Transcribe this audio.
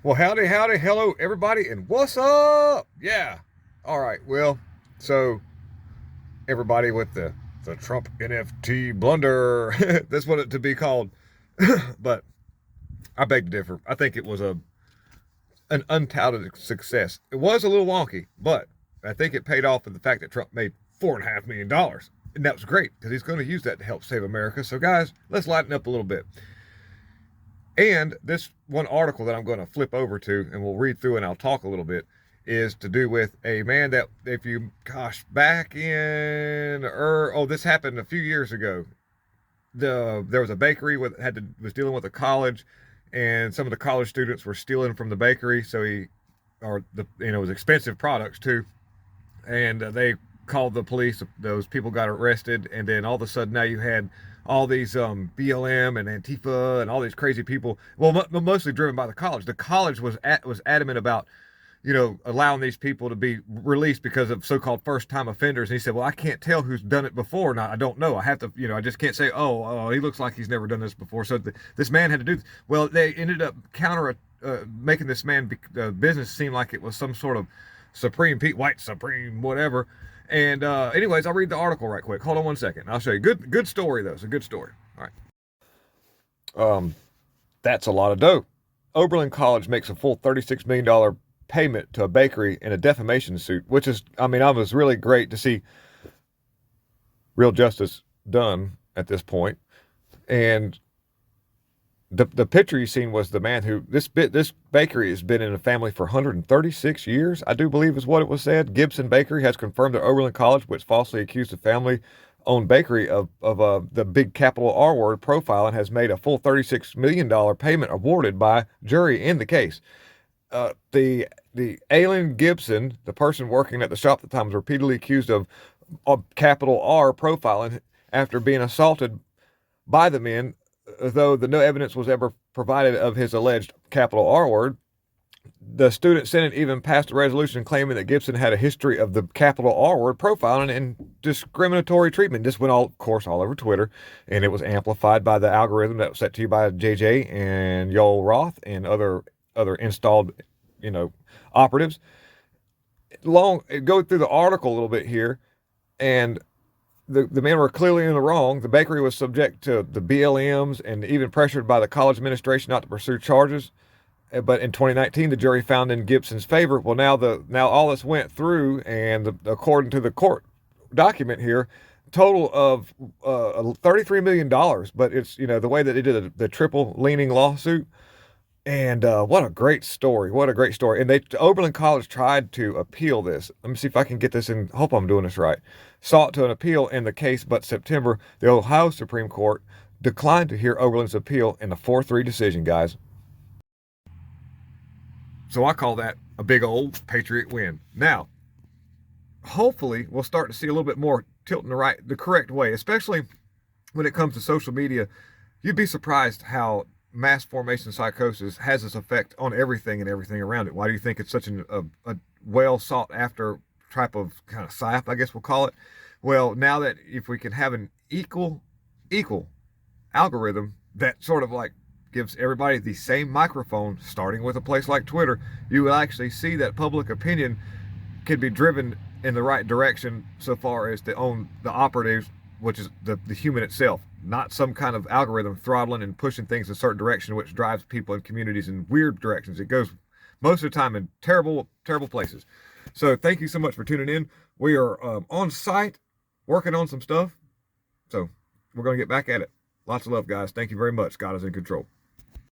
Well, howdy, howdy, hello, everybody, and what's up? Yeah. All right. Well, so everybody with the Trump NFT blunder, that's what it to be called. But I beg to differ. I think it was an undoubted success. It was a little wonky, but I think it paid off in the fact that Trump made $4.5 million, and that was great because he's going to use that to help save America. So, guys, let's lighten up a little bit. And this one article that I'm going to flip over to and we'll read through and I'll talk a little bit is to do with a man that, if you, gosh, back in, this happened a few years ago. There was a bakery was dealing with a college, and some of the college students were stealing from the bakery. So it was expensive products too, and they called the police. Those people got arrested, and then all of a sudden now you had all these BLM and Antifa and all these crazy people. Well, mostly driven by the college. The college was adamant about allowing these people to be released because of so-called first-time offenders. And he said, "Well, I can't tell who's done it before or not. I don't know. I have to, I just can't say, oh, he looks like he's never done this before." So this man had to do this. Well, they ended up making this man business seem like it was some sort of white supreme, whatever. And anyways, I'll read the article right quick. Hold on one second. I'll show you. Good story though. It's a good story. All right. That's a lot of dough. Oberlin College makes a full $36 million payment to a bakery in a defamation suit, which is, I was really great to see real justice done at this point. And the picture you seen was the man who this bakery has been in a family for 136 years, I do believe is what it was said. Gibson Bakery has confirmed that Oberlin College, which falsely accused the family-owned bakery of the big capital R word profile, and has made a full $36 million payment awarded by jury in the case. The Alan Gibson, the person working at the shop at the time, was repeatedly accused of capital R profiling after being assaulted by the men, though no evidence was ever provided of his alleged capital R word. The student senate even passed a resolution claiming that Gibson had a history of the capital R word profiling and discriminatory treatment. This went of course, all over Twitter, and it was amplified by the algorithm that was set to you by JJ and Yoel Roth and other installed, operatives. Go through the article a little bit here, and the men were clearly in the wrong. The bakery was subject to the BLMs and even pressured by the college administration not to pursue charges. But in 2019, the jury found in Gibson's favor. Well, now all this went through, and according to the court document here, total of $33 million. But it's the way that they did the triple leaning lawsuit. And what a great story! What a great story! And Oberlin College tried to appeal this. Let me see if I can get this in. Hope I'm doing this right. Sought to an appeal in the case, but September, the Ohio Supreme Court declined to hear Oberlin's appeal in a 4-3 decision, guys. So I call that a big old Patriot win. Now, hopefully, we'll start to see a little bit more tilt in the correct way, especially when it comes to social media. You'd be surprised how mass formation psychosis has this effect on everything and everything around it. Why do you think it's such a well sought after type of kind of psyop, I guess we'll call it? Well, now that if we can have an equal algorithm that sort of like gives everybody the same microphone, starting with a place like Twitter, you will actually see that public opinion can be driven in the right direction so far as to own the operatives, which is the human itself, not some kind of algorithm throttling and pushing things in a certain direction, which drives people and communities in weird directions. It goes most of the time in terrible, terrible places. So thank you so much for tuning in. We are on site working on some stuff. So we're going to get back at it. Lots of love, guys. Thank you very much. God is in control.